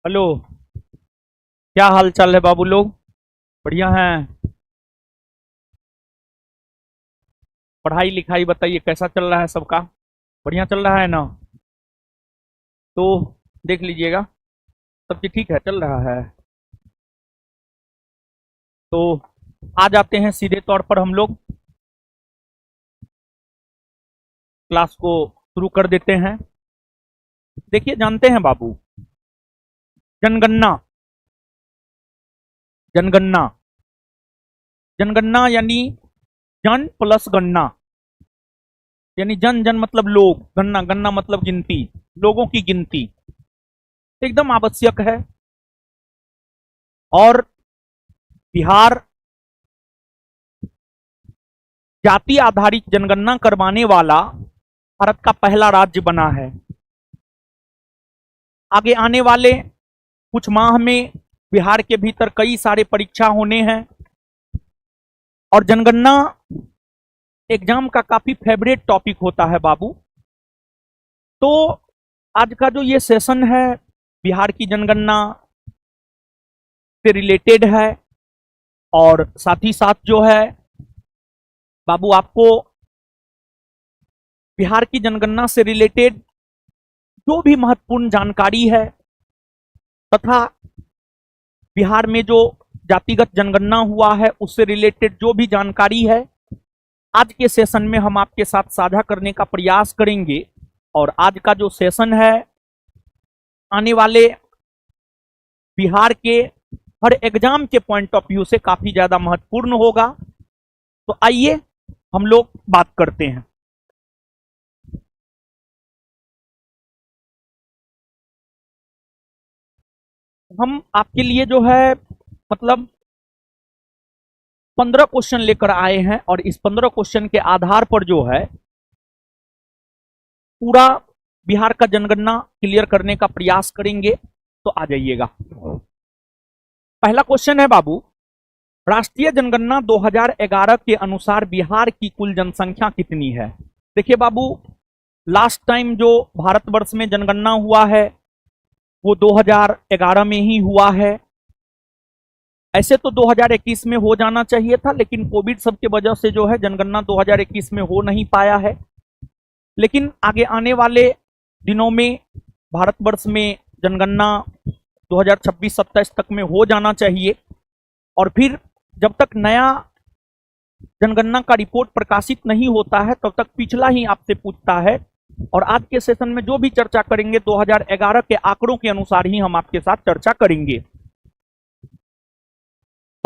Hello. क्या हाल चाल है बाबू लोग? बढ़िया हैं? पढ़ाई लिखाई बताइए, कैसा चल रहा है सबका? बढ़िया चल रहा है ना? तो देख लीजिएगा, सब चीज ठीक है, चल रहा है। तो आ जाते हैं सीधे तौर पर, हम लोग क्लास को शुरू कर देते हैं। देखिए, जानते हैं बाबू, जनगणना। जनगणना जनगणना यानी जन प्लस गणना। यानी जन जन मतलब लोग, गणना गणना मतलब गिनती, लोगों की गिनती एकदम आवश्यक है। और बिहार जाति आधारित जनगणना करवाने वाला भारत का पहला राज्य बना है। आगे आने वाले कुछ माह में बिहार के भीतर कई सारे परीक्षा होने हैं। और जनगणना एग्जाम का काफी फेवरेट टॉपिक होता है बाबू। तो आज का जो ये सेशन है, बिहार की जनगणना से रिलेटेड है। और साथ ही साथ जो है बाबू, आपको बिहार की जनगणना से रिलेटेड जो भी महत्वपूर्ण जानकारी है, तथा बिहार में जो जातिगत जनगणना हुआ है उससे रिलेटेड जो भी जानकारी है, आज के सेशन में हम आपके साथ साझा करने का प्रयास करेंगे। और आज का जो सेशन है, आने वाले बिहार के हर एग्जाम के पॉइंट ऑफ व्यू से काफी ज्यादा महत्वपूर्ण होगा। तो आइए हम लोग बात करते हैं। हम आपके लिए जो है मतलब 15 क्वेश्चन लेकर आए हैं, और इस 15 क्वेश्चन के आधार पर जो है पूरा बिहार का जनगणना क्लियर करने का प्रयास करेंगे। तो आ जाइएगा। पहला क्वेश्चन है बाबू, राष्ट्रीय जनगणना 2011 के अनुसार बिहार की कुल जनसंख्या कितनी है? देखिए बाबू, लास्ट टाइम जो भारतवर्ष में जनगणना हुआ है वो 2011 में ही हुआ है। ऐसे तो 2021 में हो जाना चाहिए था, लेकिन कोविड सब के वजह से जो है जनगणना 2021 में हो नहीं पाया है। लेकिन आगे आने वाले दिनों में भारतवर्ष में जनगणना 2026-27 तक में हो जाना चाहिए। और फिर जब तक नया जनगणना का रिपोर्ट प्रकाशित नहीं होता है, तब तक पिछला ही आपसे पूछता है। और आज के सेशन में जो भी चर्चा करेंगे 2011 के आंकड़ों के अनुसार ही हम आपके साथ चर्चा करेंगे।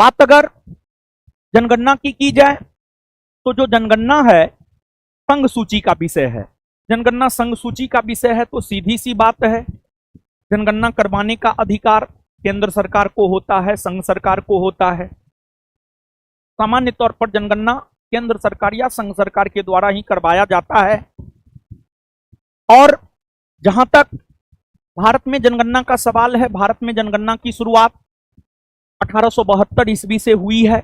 बात अगर जनगणना की जाए, तो जो जनगणना है संघ सूची का विषय है। जनगणना संघ सूची का विषय है, तो सीधी सी बात है, जनगणना करवाने का अधिकार केंद्र सरकार को होता है, संघ सरकार को होता है। सामान्य तौर पर जनगणना केंद्र सरकार या संघ सरकार के द्वारा ही करवाया जाता है। और जहां तक भारत में जनगणना का सवाल है, भारत में जनगणना की शुरुआत 1872 ईस्वी से हुई है।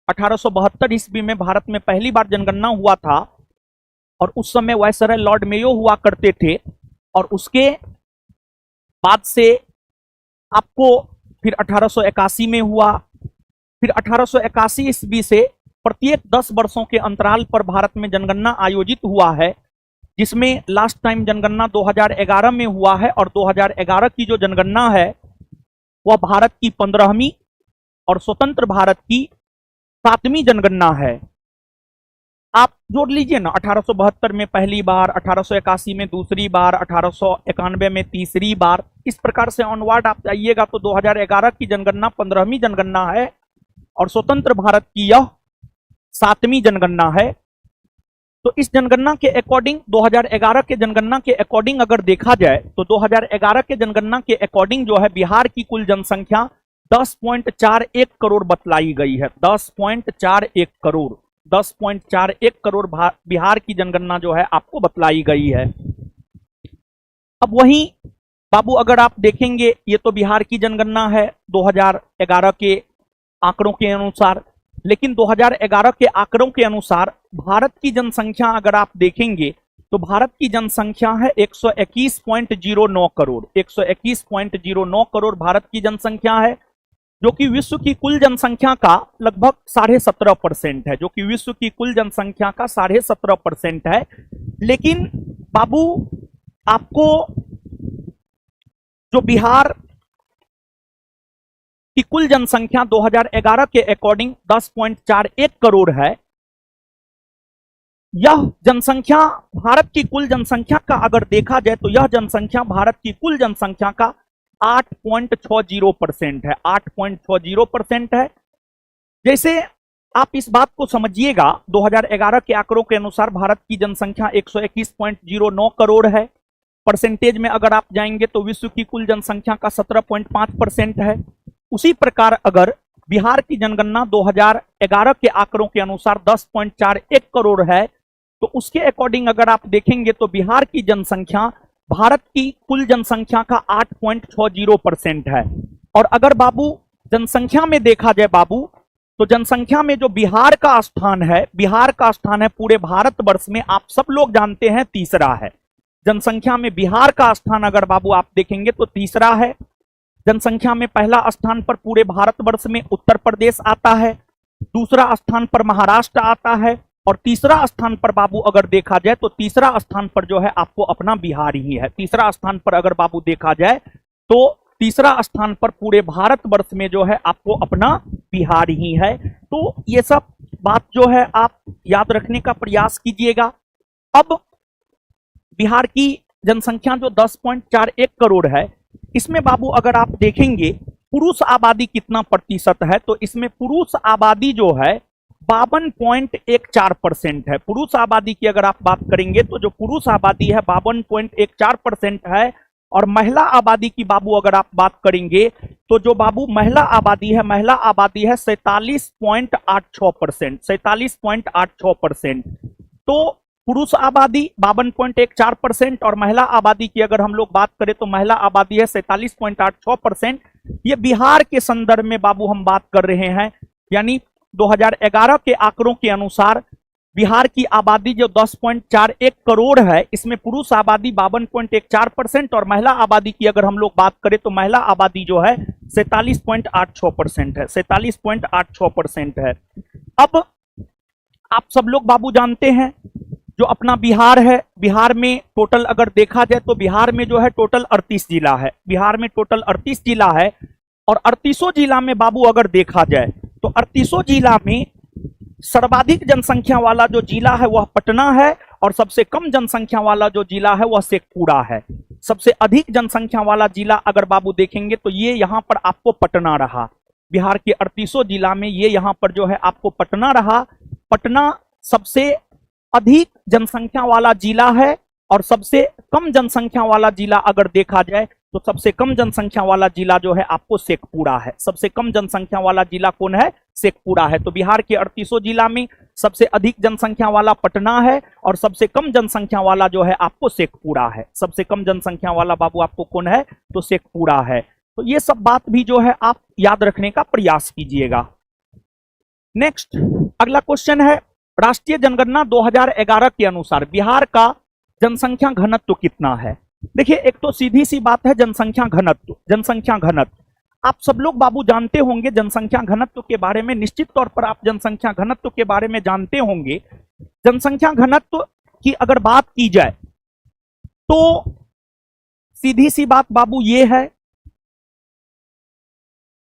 1872 ईस्वी में भारत में पहली बार जनगणना हुआ था, और उस समय वायसराय लॉर्ड मेयो हुआ करते थे। और उसके बाद से आपको फिर 1881 में हुआ। फिर 1881 ईस्वी से प्रत्येक 10 वर्षों के अंतराल पर भारत में जनगणना आयोजित हुआ है, जिसमें लास्ट टाइम जनगणना 2011 में हुआ है। और 2011 की जो जनगणना है वह भारत की 15वीं और स्वतंत्र भारत की 7वीं जनगणना है। आप जोड़ लीजिए ना, 1872 में पहली बार, 1881 में दूसरी बार, 1891 में तीसरी बार, इस प्रकार से ऑनवर्ड आप जाइएगा तो 2011 की जनगणना 15वीं जनगणना है, और स्वतंत्र भारत की यह 7वीं जनगणना है। तो इस जनगणना के अकॉर्डिंग, 2011 के जनगणना के अकॉर्डिंग अगर देखा जाए, तो 2011 के जनगणना के अकॉर्डिंग जो है बिहार की कुल जनसंख्या 10.41 करोड़ बतलाई गई है। 10.41 करोड़, 10.41 करोड़ बिहार की जनगणना जो है आपको बतलाई गई है। अब वहीं बाबू अगर आप देखेंगे, ये तो बिहार की जनगणना है 2011 के आंकड़ों के अनुसार। लेकिन 2011 के आंकड़ों के अनुसार भारत की जनसंख्या अगर आप देखेंगे तो भारत की जनसंख्या है 121.09 करोड़, 121.09 करोड़ भारत की जनसंख्या है, जो कि विश्व की कुल जनसंख्या का लगभग 17.5% है, जो कि विश्व की कुल जनसंख्या का 17.5% है। लेकिन बाबू आपको जो बिहार की कुल जनसंख्या 2011 के अकॉर्डिंग 10.41 करोड़ है, यह जनसंख्या भारत की कुल जनसंख्या का अगर देखा जाए तो यह जनसंख्या भारत की कुल जनसंख्या का 8.60% है, 8.60% है। जैसे आप इस बात को समझिएगा, 2011 के आंकड़ों के अनुसार भारत की जनसंख्या 121.09 करोड़ है। परसेंटेज में अगर आप जाएंगे तो विश्व की कुल जनसंख्या का 17.5% है। उसी प्रकार अगर बिहार की जनगणना 2011 के आंकड़ों के अनुसार 10.41 करोड़ है, तो उसके अकॉर्डिंग अगर आप देखेंगे तो बिहार की जनसंख्या भारत की कुल जनसंख्या का 8.60% है। और अगर बाबू जनसंख्या में देखा जाए बाबू, तो जनसंख्या में जो बिहार का स्थान है, बिहार का स्थान है पूरे भारतवर्ष में, आप सब लोग जानते हैं तीसरा है। जनसंख्या में बिहार का स्थान अगर बाबू आप देखेंगे तो तीसरा है। जनसंख्या में पहला स्थान पर पूरे भारतवर्ष में उत्तर प्रदेश आता है, दूसरा स्थान पर महाराष्ट्र आता है, और तीसरा स्थान पर बाबू अगर देखा जाए तो तीसरा स्थान पर जो है आपको अपना बिहार ही है। तीसरा स्थान पर अगर बाबू देखा जाए तो तीसरा स्थान पर पूरे भारतवर्ष में जो है आपको अपना बिहार ही है। तो ये सब बात जो है आप याद रखने का प्रयास कीजिएगा। अब बिहार की जनसंख्या जो 10.41 करोड़ है, इसमें बाबू अगर आप देखेंगे पुरुष आबादी कितना प्रतिशत है, तो इसमें पुरुष आबादी जो है 52.14% है। पुरुष आबादी की अगर आप बात करेंगे तो जो पुरुष आबादी है 52.14% है। और महिला आबादी की बाबू अगर आप बात करेंगे तो जो बाबू महिला आबादी है 47.86%, 47.86%। तो पुरुष आबादी 52.14% और महिला आबादी की अगर हम लोग बात करें तो महिला आबादी है 47.86%। ये बिहार के संदर्भ में बाबू हम बात कर रहे हैं, यानी 2011 के आंकड़ों के अनुसार बिहार की आबादी जो 10.41 करोड़ है, इसमें पुरुष आबादी 52.14% और महिला आबादी की अगर हम लोग बात करें तो महिला आबादी जो है 47.86% है, 47.86% है। अब आप सब लोग बाबू जानते हैं जो अपना बिहार है, बिहार में टोटल अगर देखा जाए तो बिहार में जो है टोटल 38 जिला है, बिहार में टोटल 38 जिला है। और 38 जिला में बाबू अगर देखा जाए तो 38 जिला में सर्वाधिक जनसंख्या वाला जो जिला है वह पटना है, और सबसे कम जनसंख्या वाला जो जिला है वह शेखपुरा है। सबसे अधिक जनसंख्या वाला जिला अगर बाबू देखेंगे तो ये यहां पर आपको पटना रहा। बिहार के 38 जिला में ये यहां पर जो है आपको पटना रहा। पटना सबसे अधिक जनसंख्या वाला जिला है, और सबसे कम जनसंख्या वाला जिला अगर देखा जाए तो सबसे कम जनसंख्या वाला जिला जो है आपको शेखपुरा है। सबसे कम जनसंख्या वाला जिला कौन है? शेखपुरा है। तो बिहार के 38 जिला में सबसे अधिक जनसंख्या वाला पटना है, और सबसे कम जनसंख्या वाला जो है आपको शेखपुरा है। सबसे कम जनसंख्या वाला बाबू आपको कौन है? तो शेखपुरा है। तो ये सब बात भी जो है आप याद रखने का प्रयास कीजिएगा। नेक्स्ट अगला क्वेश्चन है, राष्ट्रीय जनगणना 2011 के अनुसार बिहार का जनसंख्या घनत्व कितना है? देखिए, एक तो सीधी सी बात है जनसंख्या घनत्व। जनसंख्या घनत्व आप सब लोग बाबू जानते होंगे, जनसंख्या घनत्व के बारे में निश्चित तौर पर आप जनसंख्या घनत्व के बारे में जानते होंगे। जनसंख्या घनत्व की अगर बात की जाए तो सीधी सी बात बाबू ये है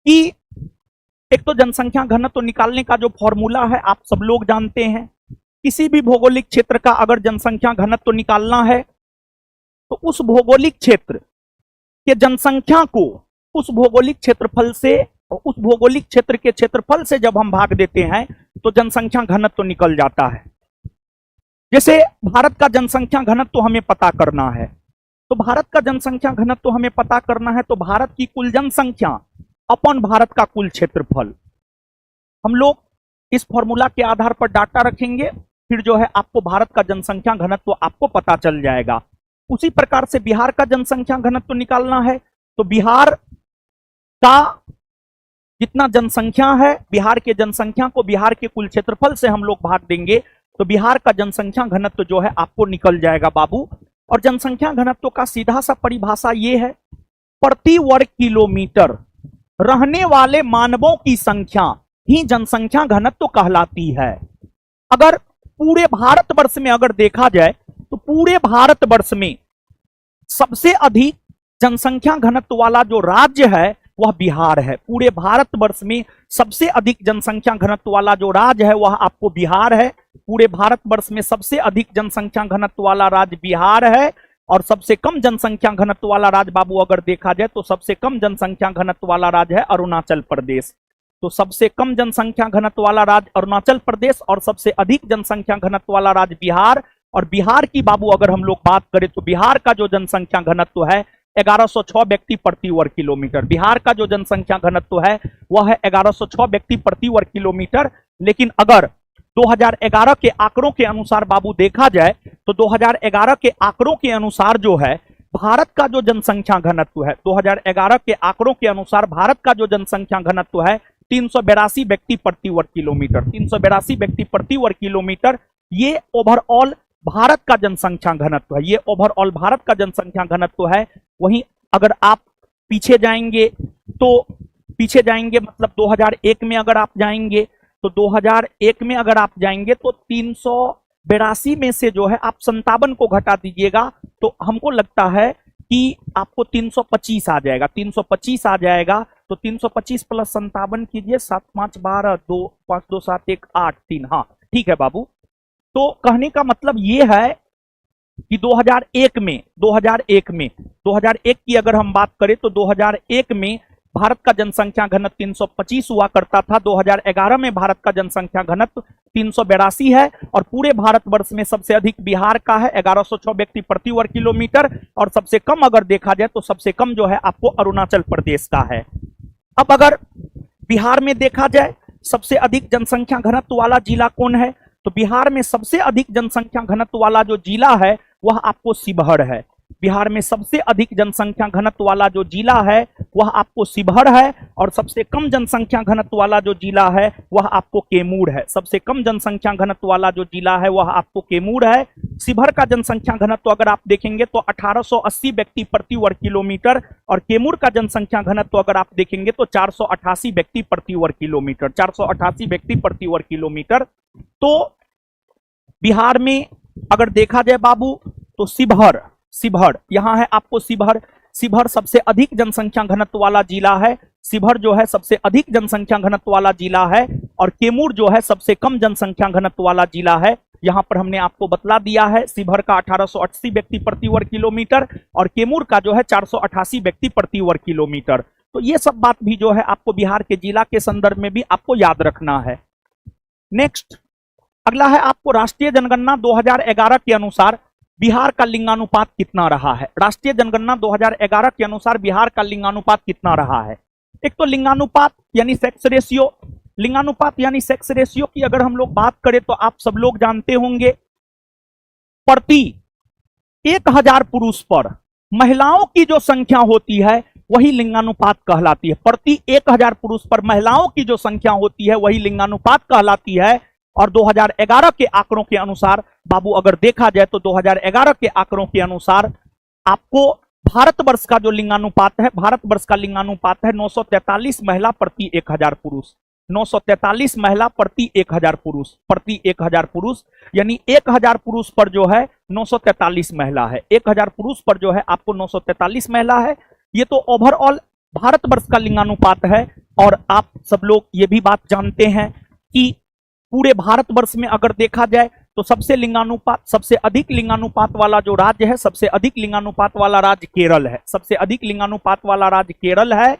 कि एक तो जनसंख्या घनत्व निकालने का जो फॉर्मूला है आप सब लोग जानते हैं। किसी भी भौगोलिक क्षेत्र का अगर जनसंख्या घनत्व निकालना है तो उस भौगोलिक क्षेत्र के जनसंख्या को उस भौगोलिक क्षेत्रफल से, उस भौगोलिक क्षेत्र के क्षेत्रफल से जब हम भाग देते हैं तो जनसंख्या घनत्व निकल जाता है। जैसे भारत का जनसंख्या घनत्व हमें पता करना है, तो भारत का जनसंख्या घनत्व हमें पता करना है तो भारत की कुल जनसंख्या अपन भारत का कुल क्षेत्रफल, हम लोग इस फॉर्मूला के आधार पर डाटा रखेंगे, फिर जो है आपको भारत का जनसंख्या घनत्व आपको पता चल जाएगा। उसी प्रकार से बिहार का जनसंख्या घनत्व निकालना है तो बिहार का जितना जनसंख्या है, बिहार के जनसंख्या को बिहार के कुल क्षेत्रफल से हम लोग भाग देंगे तो बिहार का जनसंख्या घनत्व जो है आपको निकल जाएगा बाबू। और जनसंख्या घनत्व का सीधा सा परिभाषा ये है, प्रति वर्ग किलोमीटर रहने वाले मानवों की संख्या ही जनसंख्या घनत्व कहलाती है। अगर पूरे भारतवर्ष में अगर देखा जाए तो पूरे भारतवर्ष में सबसे अधिक जनसंख्या घनत्व वाला जो राज्य है वह बिहार है। पूरे भारतवर्ष में सबसे अधिक जनसंख्या घनत्व वाला जो राज्य है वह आपको बिहार है। पूरे भारतवर्ष में सबसे अधिक जनसंख्या घनत्व वाला राज्य बिहार है। और सबसे कम जनसंख्या घनत्व वाला राज्य बाबू अगर देखा जाए तो सबसे कम जनसंख्या घनत्व वाला राज्य है अरुणाचल प्रदेश। तो सबसे कम जनसंख्या घनत्व वाला राज्य अरुणाचल प्रदेश और सबसे अधिक जनसंख्या घनत्व वाला राज्य बिहार। और बिहार की बाबू अगर हम लोग बात करें तो बिहार का जो जनसंख्या घनत्व है 1106 व्यक्ति प्रति वर्ग किलोमीटर। बिहार का जो जनसंख्या घनत्व है वह है 1106 व्यक्ति प्रति वर्ग किलोमीटर। लेकिन अगर 2011 के आंकड़ों के अनुसार बाबू देखा जाए तो 2011 के आंकड़ों के अनुसार जो है भारत का जो जनसंख्या घनत्व है, 2011 के आंकड़ों के अनुसार भारत का जो जनसंख्या घनत्व है 382 व्यक्ति प्रति वर्ग किलोमीटर। 382 व्यक्ति प्रति वर्ग किलोमीटर ये ओवरऑल भारत का जनसंख्या घनत्व है। ये ओवरऑल भारत का जनसंख्या घनत्व है। वहीं अगर आप पीछे जाएंगे तो मतलब 2001 में अगर आप जाएंगे तो 2001 में अगर आप जाएंगे तो 382 में से जो है आप 57 को घटा दीजिएगा तो हमको लगता है कि आपको 325 आ जाएगा। 325 आ जाएगा तो 325 प्लस 57 कीजिए, 7 5 12 2 5 2 7 1 8 3। हाँ ठीक है बाबू। तो कहने का मतलब ये है कि 2001 की अगर हम बात करें तो 2001 में भारत का जनसंख्या घनत्व 325 हुआ करता था। 2011 में भारत का जनसंख्या घनत्व 382 है। और पूरे भारतवर्ष में सबसे अधिक बिहार का है 1106 व्यक्ति प्रति वर्ग किलोमीटर। और सबसे कम अगर देखा जाए तो सबसे कम जो है आपको अरुणाचल प्रदेश का है। अब अगर बिहार में देखा जाए सबसे अधिक जनसंख्या घनत्व वाला जिला कौन है, तो बिहार में सबसे अधिक जनसंख्या घनत्व वाला जो जिला है वह आपको शिवहर है। बिहार में सबसे अधिक जनसंख्या घनत्व वाला जो जिला है वह आपको शिवहर है। और सबसे कम जनसंख्या घनत्व वाला जो जिला है वह आपको कैमूर है। सबसे कम जनसंख्या घनत्व वाला जो जिला है वह आपको कैमूर है। शिवहर का जनसंख्या घनत्व अगर आप देखेंगे तो 1880 व्यक्ति प्रति वर्ग किलोमीटर। और कैमूर का जनसंख्या घनत्व अगर आप देखेंगे तो 488 व्यक्ति प्रति वर्ग किलोमीटर। 488 व्यक्ति प्रति वर्ग किलोमीटर। तो बिहार में अगर देखा जाए बाबू तो शिवहर यहां है आपको शिवहर सबसे अधिक जनसंख्या घनत्व वाला जिला है। शिवहर जो है सबसे अधिक जनसंख्या घनत्व वाला जिला है। और कैमूर जो है सबसे कम जनसंख्या घनत्व वाला जिला है। यहां पर हमने आपको बतला दिया है शिवहर का 1880 व्यक्ति प्रति वर्ग किलोमीटर और कैमूर का जो है 488 व्यक्ति प्रति वर्ग किलोमीटर। तो ये सब बात भी जो है आपको बिहार के जिला के संदर्भ में भी आपको याद रखना है। नेक्स्ट अगला है आपको राष्ट्रीय जनगणना 2011 के अनुसार बिहार का लिंगानुपात कितना रहा है। राष्ट्रीय जनगणना 2011 के अनुसार बिहार का लिंगानुपात कितना रहा है। एक तो लिंगानुपात यानी सेक्स रेशियो। लिंगानुपात यानी सेक्स रेशियो की अगर हम लोग बात करें तो आप सब लोग जानते होंगे प्रति 1000 पुरुष पर महिलाओं की जो संख्या होती है वही लिंगानुपात कहलाती है। प्रति 1000 पुरुष पर महिलाओं की जो संख्या होती है वही लिंगानुपात कहलाती है। और 2011 के आंकड़ों के अनुसार बाबू अगर देखा जाए तो 2011 के आंकड़ों के अनुसार आपको भारतवर्ष का जो लिंगानुपात है, भारतवर्ष का लिंगानुपात है 943 महिला प्रति 1000 पुरुष। 943 महिला प्रति 1000 पुरुष, प्रति 1000 पुरुष यानी 1000 पुरुष पर जो है 943 महिला है। 1000 पुरुष पर जो है आपको 943 महिला है। ये तो ओवरऑल भारतवर्ष का लिंगानुपात है। और आप सब लोग ये भी बात जानते हैं कि पूरे भारतवर्ष में अगर देखा जाए तो सबसे अधिक लिंगानुपात वाला जो राज्य है, सबसे अधिक लिंगानुपात वाला राज्य केरल है। सबसे अधिक लिंगानुपात वाला राज्य केरल है।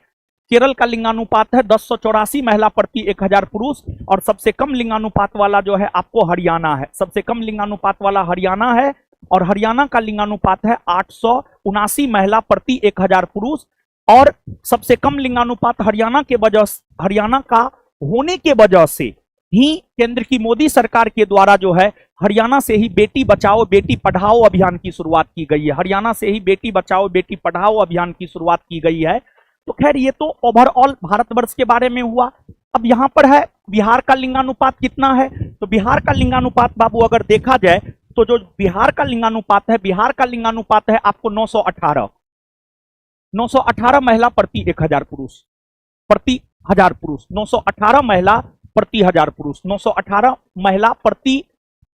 केरल का लिंगानुपात है 1084 महिला प्रति 1000 पुरुष। और सबसे कम लिंगानुपात वाला जो है आपको हरियाणा है। सबसे कम लिंगानुपात वाला हरियाणा है। और हरियाणा का लिंगानुपात है 879 महिला प्रति 1000 पुरुष। और सबसे कम लिंगानुपात हरियाणा का होने के वजह से ही केंद्र की मोदी सरकार के द्वारा जो है हरियाणा से ही बेटी बचाओ बेटी पढ़ाओ अभियान की शुरुआत की गई है। हरियाणा से ही बेटी बचाओ बेटी पढ़ाओ अभियान की शुरुआत की गई है। तो खैर ये तो ओवरऑल भारतवर्ष के बारे में हुआ। अब यहां पर है बिहार का लिंगानुपात कितना है, तो बिहार का लिंगानुपात बाबू अगर देखा जाए तो जो बिहार का लिंगानुपात है, बिहार का लिंगानुपात है आपको 918। 918 महिला प्रति 1000 पुरुष, प्रति 1000 पुरुष, 918 महिला प्रति 1000 पुरुष, 918 महिला प्रति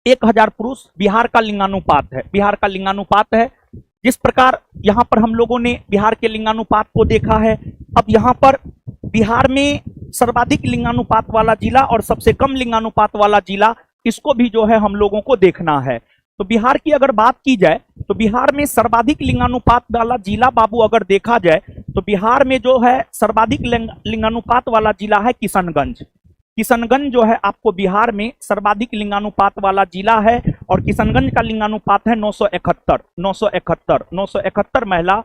1000 पुरुष बिहार का लिंगानुपात है, बिहार का लिंगानुपात है। जिस प्रकार यहां पर हम लोगों ने बिहार के लिंगानुपात को देखा है, अब यहां पर बिहार में सर्वाधिक लिंगानुपात वाला जिला और सबसे कम लिंगानुपात वाला जिला, इसको भी जो है हम लोगों को देखना है। तो बिहार की अगर बात की जाए तो बिहार में सर्वाधिक लिंगानुपात वाला जिला बाबू अगर देखा जाए तो बिहार में जो है सर्वाधिक लिंगानुपात वाला जिला है किशनगंज। किशनगंज जो है आपको बिहार में सर्वाधिक लिंगानुपात वाला जिला है और किशनगंज का लिंगानुपात है 971। 971 महिला,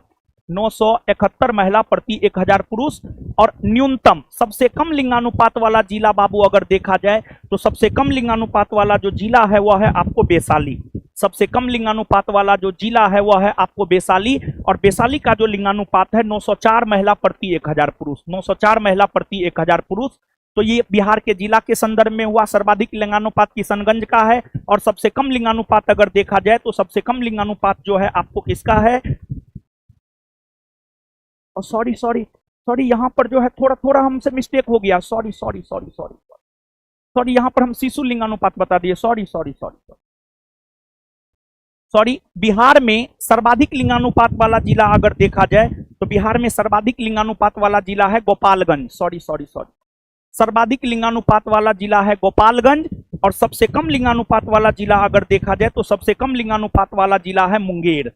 971 महिला प्रति 1000 पुरुष। और न्यूनतम सबसे कम लिंगानुपात वाला जिला बाबू अगर देखा जाए तो सबसे कम लिंगानुपात वाला जो जिला है वह है आपको वैशाली। सबसे कम लिंगानुपात वाला जो जिला है वह है आपको वैशाली, और वैशाली का जो लिंगानुपात है 904 महिला प्रति 1000 पुरुष, 904 महिला प्रति 1000 पुरुष। तो ये बिहार के जिला के संदर्भ में हुआ। सर्वाधिक लिंगानुपात किशनगंज का है और सबसे कम लिंगानुपात अगर देखा जाए तो सबसे कम लिंगानुपात जो है आपको किसका है, सॉरी यहाँ पर जो है थोड़ा हमसे मिस्टेक हो गया, सॉरी यहाँ पर हम शिशु लिंगानुपात बता दिए, सॉरी। बिहार में सर्वाधिक लिंगानुपात वाला जिला अगर देखा जाए तो बिहार में सर्वाधिक लिंगानुपात वाला जिला है गोपालगंज, सॉरी। सर्वाधिक लिंगानुपात वाला जिला है गोपालगंज और सबसे कम लिंगानुपात वाला जिला अगर देखा जाए तो सबसे कम लिंगानुपात वाला जिला है मुंगेर।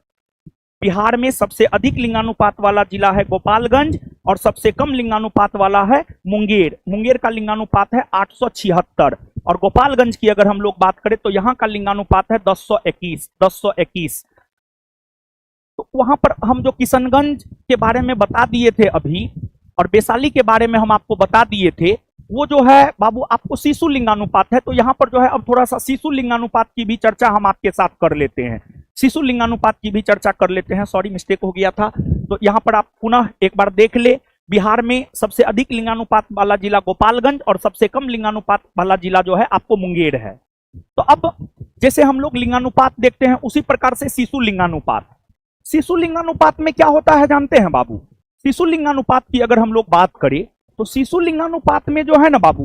बिहार में सबसे अधिक लिंगानुपात वाला जिला है गोपालगंज और सबसे कम लिंगानुपात वाला है मुंगेर। मुंगेर का लिंगानुपात है 876 और गोपालगंज की अगर हम लोग बात करें तो यहां का लिंगानुपात है 1021। तो वहां पर हम जो किशनगंज के बारे में बता दिए थे अभी और वैशाली के बारे में हम आपको बता दिए थे, वो जो है बाबू आपको शिशु लिंगानुपात है। तो यहाँ पर जो है अब थोड़ा सा शिशु लिंगानुपात की भी चर्चा हम आपके साथ कर लेते हैं, शिशु लिंगानुपात की भी चर्चा कर लेते हैं। सॉरी मिस्टेक हो गया था। तो यहाँ पर आप पुनः एक बार देख ले, बिहार में सबसे अधिक लिंगानुपात वाला जिला गोपालगंज और सबसे कम लिंगानुपात वाला जिला जो है आपको मुंगेर है। तो अब जैसे हम लोग लिंगानुपात देखते हैं उसी प्रकार से शिशु लिंगानुपात, शिशु लिंगानुपात में क्या होता है जानते हैं बाबू? शिशु लिंगानुपात की अगर हम लोग बात करें तो शिशु लिंगानुपात में जो है ना बाबू,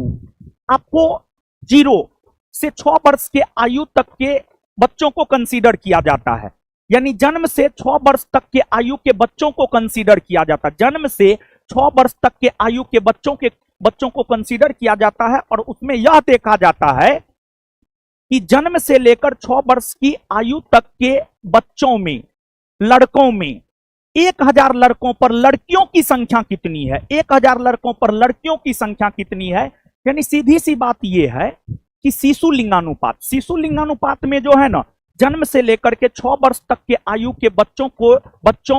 आपको 0 से 6 वर्ष के आयु तक के बच्चों को कंसीडर किया जाता है। यानी जन्म से 6 वर्ष तक के आयु के बच्चों को कंसीडर किया जाता है। जन्म से 6 वर्ष तक के आयु के बच्चों को कंसीडर किया जाता है और उसमें यह देखा जाता है कि जन्म से लेकर 6 वर्ष की आयु तक के बच्चों में, लड़कों में 1000 लड़कों पर लड़कियों की संख्या कितनी है, 1000 लड़कों पर लड़कियों की संख्या कितनी है। यानी सीधी सी बात यह है कि शिशु लिंगानुपात में जो है ना, जन्म से लेकर के 6 वर्ष तक के आयु के बच्चों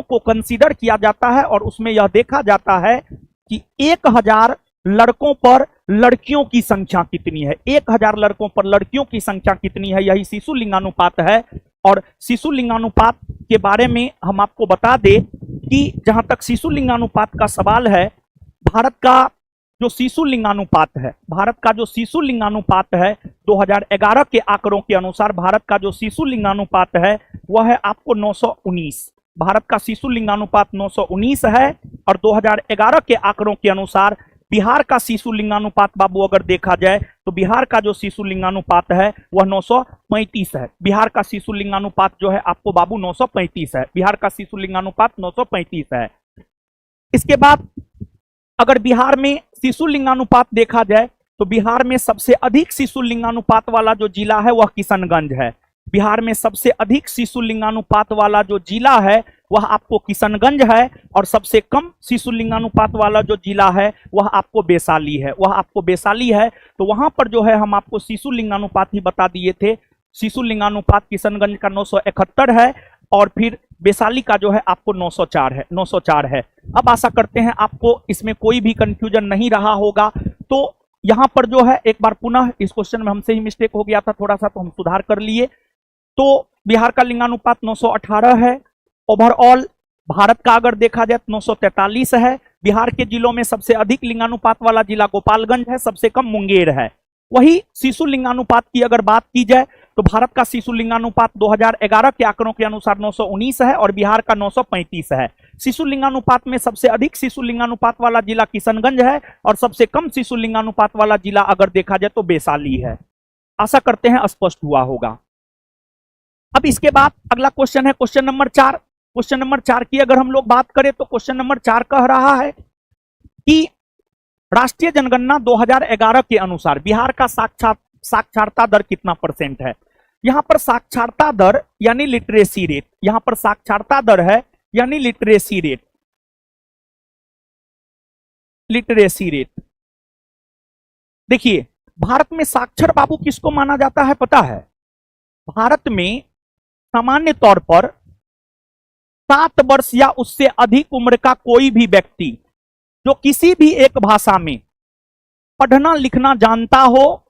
को कंसीडर किया जाता है और उसमें यह देखा जाता है कि 1000 लड़कों पर लड़कियों की संख्या कितनी है, 1000 लड़कों पर लड़कियों की संख्या कितनी है, यही शिशु लिंगानुपात है। और शिशु लिंगानुपात के बारे में हम आपको बता दें कि जहां तक शिशु लिंगानुपात का सवाल है, भारत का जो शिशु लिंगानुपात है 2011 के आंकड़ों के अनुसार भारत का जो शिशु लिंगानुपात है वह है आपको 919। भारत का शिशु लिंगानुपात 919 है और 2011 के आंकड़ों के अनुसार बिहार का शिशु लिंगानुपात बाबू अगर देखा जाए तो बिहार का जो शिशु लिंगानुपात है वह 935 है। बिहार का शिशु लिंगानुपात जो है आपको बाबू 935 है। बिहार का शिशु लिंगानुपात 935 है। इसके बाद अगर बिहार में शिशु लिंगानुपात देखा जाए तो बिहार में सबसे अधिक शिशु लिंगानुपात वाला जो जिला है वह किशनगंज है। बिहार में सबसे अधिक शिशु लिंगानुपात वाला जो जिला है वह आपको किशनगंज है और सबसे कम शिशु लिंगानुपात वाला जो जिला है वह आपको वैशाली है। तो वहां पर जो है हम आपको शिशु लिंगानुपात ही बता दिए थे। शिशु लिंगानुपात किशनगंज का 971 है और फिर वैशाली का जो है आपको 904 है। अब आशा करते हैं आपको इसमें कोई भी कंफ्यूजन नहीं रहा होगा। तो यहां पर जो है एक बार पुनः इस क्वेश्चन में हमसे ही मिस्टेक हो गया था थोड़ा सा, तो हम सुधार कर लिए। तो बिहार का लिंगानुपात 918 है। ओवरऑल भारत का अगर देखा जाए तो 943 है। बिहार के जिलों में सबसे अधिक लिंगानुपात वाला जिला गोपालगंज है, सबसे कम मुंगेर है। वही शिशु लिंगानुपात की अगर बात की जाए तो भारत का शिशु लिंगानुपात 2011 के आंकड़ों के अनुसार 919 है और बिहार का 935 है। शिशु लिंगानुपात में सबसे अधिक शिशु लिंगानुपात वाला जिला किशनगंज है और सबसे कम शिशु लिंगानुपात वाला जिला अगर देखा जाए तो वैशाली है। आशा करते हैं स्पष्ट हुआ होगा। अब इसके बाद अगला क्वेश्चन है क्वेश्चन नंबर 4। क्वेश्चन नंबर 4 की अगर हम लोग बात करें तो क्वेश्चन नंबर 4 कह रहा है कि राष्ट्रीय जनगणना 2011 के अनुसार बिहार का साक्षरता दर कितना परसेंट है। यहां पर साक्षरता दर यानी लिटरेसी रेट, यहां पर साक्षरता दर है यानी लिटरेसी रेट। लिटरेसी रेट देखिए, भारत में साक्षर बाबू किसको माना जाता है पता है? भारत में सामान्य तौर पर 7 वर्ष या उससे अधिक उम्र का कोई भी व्यक्ति जो किसी भी एक भाषा में पढ़ना लिखना जानता हो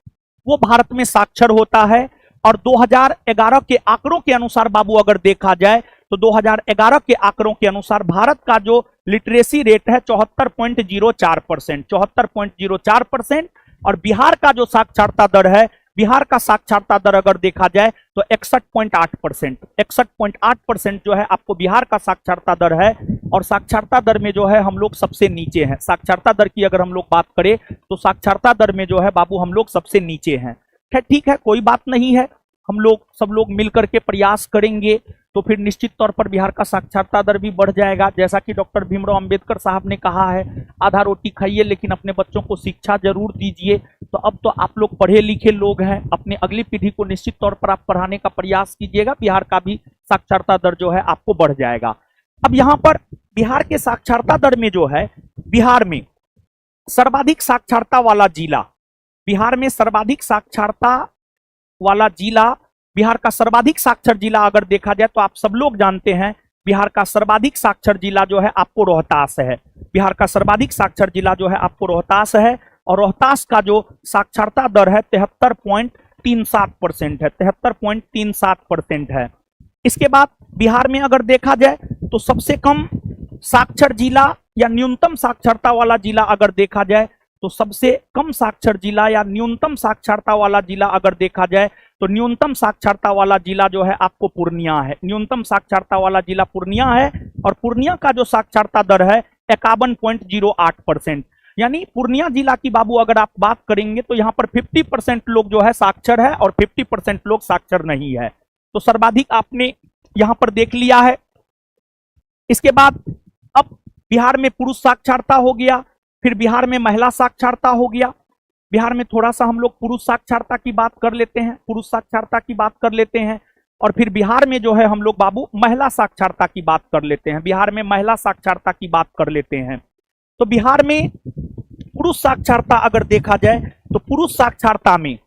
वो भारत में साक्षर होता है। और 2011 के आंकड़ों के अनुसार बाबू अगर देखा जाए तो 2011 के आंकड़ों के अनुसार भारत का जो लिटरेसी रेट है 74.04%, 74.04%। और बिहार का जो साक्षरता दर है, बिहार का साक्षरता दर अगर देखा जाए तो 61.8%, 61.8% जो है आपको बिहार का साक्षरता दर है। और साक्षरता दर में जो है हम लोग सबसे नीचे हैं। साक्षरता दर की अगर हम लोग बात करें तो साक्षरता दर में जो है बाबू हम लोग सबसे नीचे हैं। ठीक है, कोई बात नहीं है, हम लोग सब लोग मिलकर के प्रयास करेंगे तो फिर निश्चित तौर पर बिहार का साक्षरता दर भी बढ़ जाएगा। जैसा कि डॉक्टर भीमराव अंबेडकर साहब ने कहा है, आधा रोटी खाइए लेकिन अपने बच्चों को शिक्षा जरूर दीजिए। तो अब तो आप लोग पढ़े लिखे लोग हैं, अपने अगली पीढ़ी को निश्चित तौर पर आप पढ़ाने का प्रयास कीजिएगा, बिहार का भी साक्षरता दर जो है आपको बढ़ जाएगा। अब यहाँ पर बिहार के साक्षरता दर में जो है, बिहार में सर्वाधिक साक्षरता वाला जिला, बिहार में सर्वाधिक साक्षरता वाला जिला, बिहार का सर्वाधिक साक्षर जिला अगर देखा जाए तो आप सब लोग जानते हैं बिहार का सर्वाधिक साक्षर जिला जो है आपको रोहतास है। बिहार का सर्वाधिक साक्षर जिला जो है आपको रोहतास है और रोहतास का जो साक्षरता दर है 73.37% है, 73.37% है। इसके बाद बिहार में अगर देखा जाए तो सबसे कम साक्षर जिला या न्यूनतम साक्षरता वाला जिला अगर देखा जाए तो सबसे कम साक्षर जिला या न्यूनतम साक्षरता वाला जिला अगर देखा जाए तो न्यूनतम साक्षरता वाला जिला जो है आपको पूर्णिया है। न्यूनतम साक्षरता वाला जिला पूर्णिया है और पूर्णिया का जो साक्षरता दर है 51.08%। यानी पूर्णिया जिला की बाबू अगर आप बात करेंगे तो यहाँ पर 50% लोग जो है साक्षर है और 50% लोग साक्षर नहीं है। तो सर्वाधिक आपने यहाँ पर देख लिया है। इसके बाद अब बिहार में पुरुष साक्षरता हो गया, फिर बिहार में महिला साक्षरता हो गया। बिहार में थोड़ा सा हम लोग पुरुष साक्षरता की बात कर लेते हैं, पुरुष साक्षरता की बात कर लेते हैं और फिर बिहार में जो है हम लोग बाबू महिला साक्षरता की बात कर लेते हैं। बिहार में महिला साक्षरता की बात कर लेते हैं। तो बिहार में पुरुष साक्षरता अगर देखा जाए तो पुरुष साक्षरता में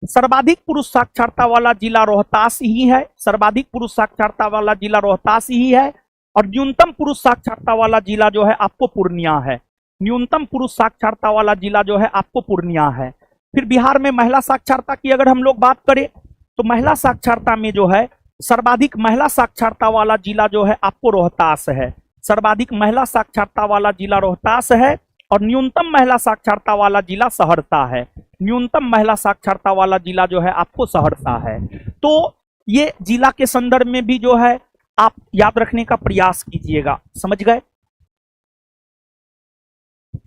सर्वाधिक पुरुष साक्षरता वाला जिला रोहतास ही है, सर्वाधिक पुरुष साक्षरता वाला जिला रोहतास ही है। और न्यूनतम पुरुष साक्षरता वाला जिला जो है आपको पूर्णिया है, न्यूनतम पुरुष साक्षरता वाला जिला जो है आपको पूर्णिया है। फिर बिहार में महिला साक्षरता की अगर हम लोग बात करें तो महिला साक्षरता में जो है सर्वाधिक महिला साक्षरता वाला जिला जो है आपको रोहतास है, सर्वाधिक महिला साक्षरता वाला जिला रोहतास है। और न्यूनतम महिला साक्षरता वाला जिला सहरसा है, न्यूनतम महिला साक्षरता वाला जिला जो है आपको सहरसा है। तो ये जिला के संदर्भ में भी जो है आप याद रखने का प्रयास कीजिएगा, समझ गए।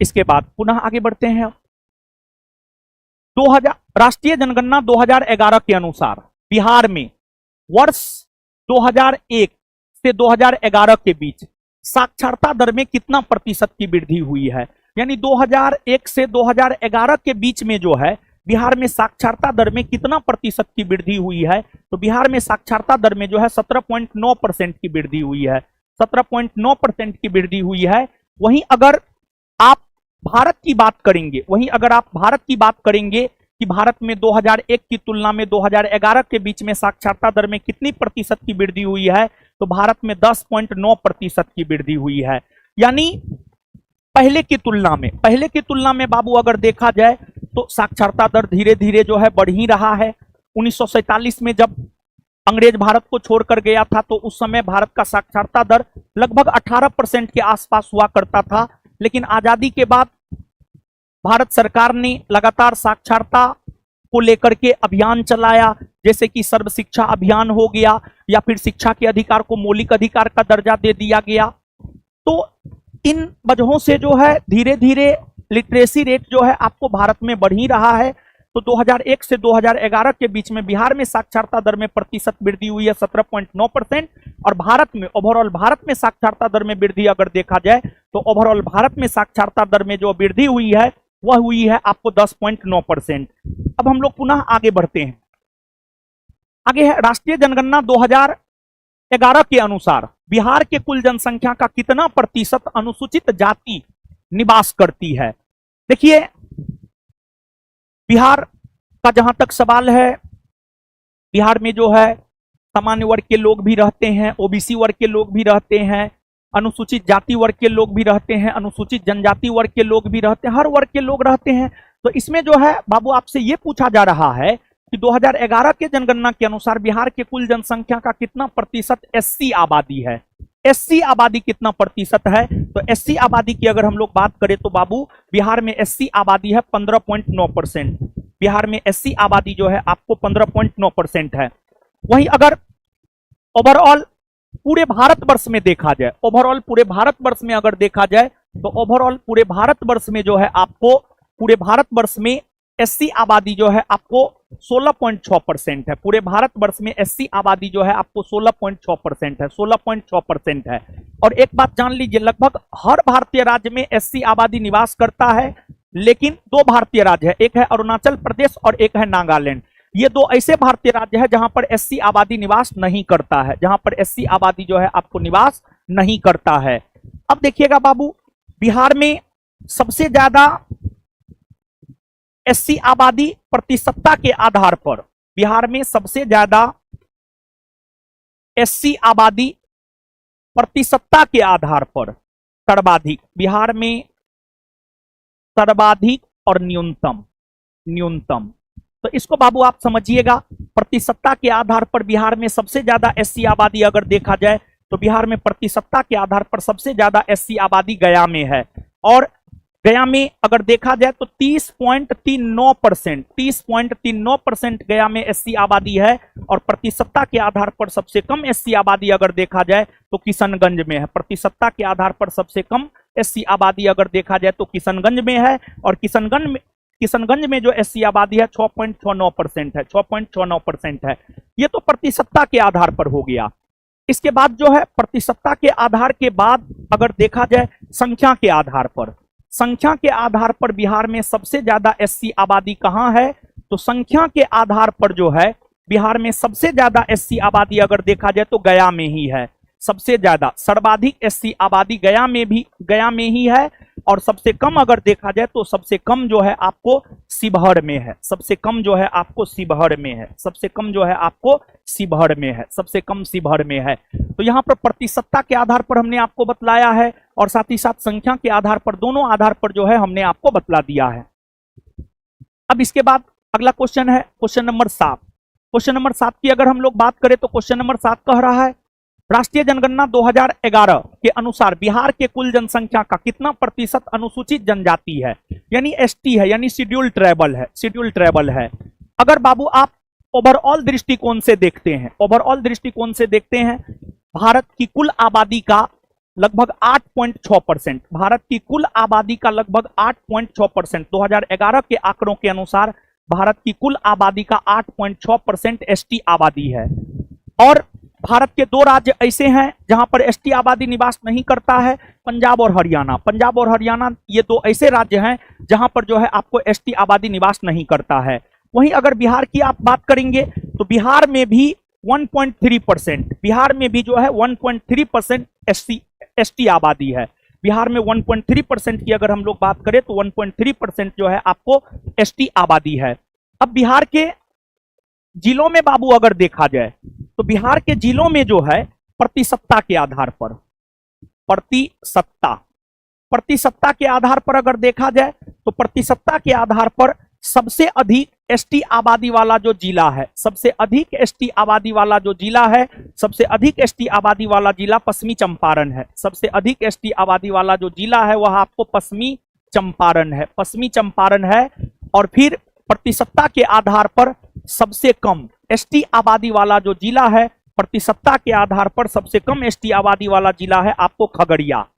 इसके बाद पुनः आगे बढ़ते हैं। 2000 राष्ट्रीय जनगणना 2011 के अनुसार बिहार में वर्ष 2001 से 2011 के बीच साक्षरता दर में कितना प्रतिशत की वृद्धि हुई है। यानी 2001 से 2011 के बीच में जो है बिहार में साक्षरता दर में कितना प्रतिशत की वृद्धि हुई है। तो बिहार में साक्षरता दर में जो है 17.9% की वृद्धि हुई है, 17.9% की वृद्धि हुई है। वहीं अगर आप भारत की बात करेंगे, वहीं अगर आप भारत की बात करेंगे कि भारत में 2001 की तुलना में 2011 के बीच में साक्षरता दर में कितनी प्रतिशत की वृद्धि हुई है तो भारत में 10.9% की वृद्धि हुई है। यानी पहले की तुलना में बाबू अगर देखा जाए तो साक्षरता दर धीरे धीरे जो है बढ़ ही रहा है। 1947 में जब अंग्रेज भारत को छोड़कर गया था तो उस समय भारत का साक्षरता दर लगभग 18% के आसपास हुआ करता था, लेकिन आजादी के बाद भारत सरकार ने लगातार साक्षरता को लेकर के अभियान चलाया, जैसे कि सर्व शिक्षा अभियान हो गया, या फिर शिक्षा के अधिकार को मौलिक अधिकार का दर्जा दे दिया गया। तो इन वजहों से जो है धीरे धीरे लिटरेसी रेट जो है आपको भारत में बढ़ ही रहा है। तो 2001 से 2011 के बीच में बिहार में साक्षरता दर में प्रतिशत वृद्धि हुई है 17.9%, और भारत में ओवरऑल भारत में साक्षरता दर में वृद्धि अगर देखा जाए तो ओवरऑल भारत में साक्षरता दर में जो वृद्धि हुई है वह हुई है आपको 10.9%। अब हम लोग पुनः आगे बढ़ते हैं। आगे है राष्ट्रीय जनगणना 2011 के अनुसार बिहार के कुल जनसंख्या का कितना प्रतिशत अनुसूचित जाति निवास करती है। देखिए, बिहार का जहां तक सवाल है, बिहार में जो है सामान्य वर्ग के लोग भी रहते हैं, ओबीसी वर्ग के लोग भी रहते हैं, अनुसूचित जाति वर्ग के लोग भी रहते हैं, अनुसूचित जनजाति वर्ग के लोग भी रहते हैं, हर वर्ग के लोग रहते हैं। तो इसमें जो है बाबू आपसे ये पूछा जा रहा है कि 2011 के जनगणना के अनुसार बिहार के कुल जनसंख्या का कितना प्रतिशत एससी आबादी है। एससी आबादी कितना प्रतिशत है? तो एससी आबादी की अगर हम लोग बात करें तो बाबू बिहार में एससी आबादी है 15.9%। बिहार में एससी आबादी जो है आपको 15.9% है। वहीं अगर ओवरऑल पूरे भारतवर्ष में देखा जाए, ओवरऑल पूरे भारतवर्ष में अगर देखा जाए तो ओवरऑल पूरे भारतवर्ष में जो है आपको पूरे भारतवर्ष में एससी आबादी जो है आपको 16.6% है। पूरे भारतवर्ष में एससी आबादी जो है आपको 16.6% है, 16.6% है। और एक बात जान लीजिए, लगभग हर भारतीय राज्य में एससी आबादी निवास करता है, लेकिन दो भारतीय राज्य है, एक है अरुणाचल प्रदेश और एक है नागालैंड। ये दो ऐसे भारतीय राज्य है जहां पर एससी आबादी निवास नहीं करता है, जहां पर एससी आबादी जो है आपको निवास नहीं करता है। अब देखिएगा बाबू, बिहार में सबसे ज्यादा एससी आबादी प्रतिशतता के आधार पर, बिहार में सबसे ज्यादा एससी आबादी प्रतिशतता के आधार पर सर्वाधिक, बिहार में सर्वाधिक और न्यूनतम, न्यूनतम। तो इसको बाबू आप समझिएगा, प्रतिशतता के आधार पर बिहार में सबसे ज्यादा एससी आबादी अगर देखा जाए तो बिहार में प्रतिशतता के आधार पर सबसे ज्यादा एससी आबादी गया में है। और गया में अगर देखा जाए तो 30.39%, 30.39% गया में एससी आबादी है। और प्रतिशतता के आधार पर सबसे कम एससी आबादी अगर देखा जाए तो किशनगंज में है। प्रतिशतता के आधार पर सबसे कम एससी आबादी अगर देखा जाए तो किशनगंज में है। और किशनगंज में जो एससी आबादी है 6.69% है, 6.69% है। ये तो प्रतिशतता के आधार पर हो गया। इसके बाद जो है प्रतिशतता के आधार के बाद अगर देखा जाए संख्या के आधार पर, संख्या के आधार पर बिहार में सबसे ज्यादा एससी आबादी कहां है? तो संख्या के आधार पर जो है बिहार में सबसे ज्यादा एससी आबादी अगर देखा जाए तो गया में ही है। सबसे ज्यादा सर्वाधिक एससी आबादी गया में ही है। और सबसे कम अगर देखा जाए तो सबसे कम जो है आपको शिवहर में है। सबसे कम जो है आपको शिवहर में है। सबसे कम जो है आपको शिवहर में है। सबसे कम शिवहर में है। तो यहाँ पर प्रतिशतता के आधार पर हमने आपको बतलाया है, और साथ ही साथ संख्या के आधार पर, दोनों आधार पर जो है हमने आपको बतला दिया है। अब इसके बाद अगला क्वेश्चन है क्वेश्चन नंबर 7। क्वेश्चन नंबर 7 की अगर हम लोग बात करें तो क्वेश्चन नंबर 7 कह रहा है राष्ट्रीय जनगणना 2011 के अनुसार बिहार के कुल जनसंख्या का कितना प्रतिशत अनुसूचित जनजाति है, यानी एसटी है, यानी शेड्यूल ट्राइबल है, शेड्यूल ट्राइबल है। अगर बाबू आप ओवरऑल दृष्टिकोण से देखते हैं, ओवरऑल दृष्टिकोण से देखते हैं, भारत की कुल आबादी का लगभग 8.6%, भारत की कुल आबादी का लगभग 8.6%, 2011 के आंकड़ों के अनुसार भारत की कुल आबादी का 8.6% एसटी आबादी है। और भारत के दो राज्य ऐसे हैं जहां पर एसटी आबादी निवास नहीं करता है, पंजाब और हरियाणा। पंजाब और हरियाणा ये दो ऐसे राज्य हैं जहां पर जो है आपको एसटी आबादी निवास नहीं करता है। वहीं अगर बिहार की आप बात करेंगे तो बिहार में भी 1.3%, बिहार में भी जो है 1.3% एसटी आबादी है। बिहार में 1.3% की अगर हम लोग बात करें तो 1.3% जो है आपको एसटी आबादी है। अब बिहार के जिलों में बाबू अगर देखा जाए तो बिहार के जिलों में जो है प्रतिशतता के आधार पर, प्रतिशतता के आधार पर अगर देखा जाए तो प्रतिशतता के आधार पर सबसे अधिक एसटी आबादी वाला जो जिला है, सबसे अधिक एसटी आबादी वाला जो जिला है, सबसे अधिक एसटी आबादी वाला जिला पश्चिमी चंपारण है। सबसे अधिक एसटी आबादी वाला जो जिला है वह आपको पश्चिमी चंपारण है, पश्चिमी चंपारण है। और फिर प्रतिशतता के आधार पर सबसे कम एसटी आबादी वाला जो जिला है, प्रतिशतता के आधार पर सबसे कम एसटी आबादी वाला जिला है आपको खगड़िया।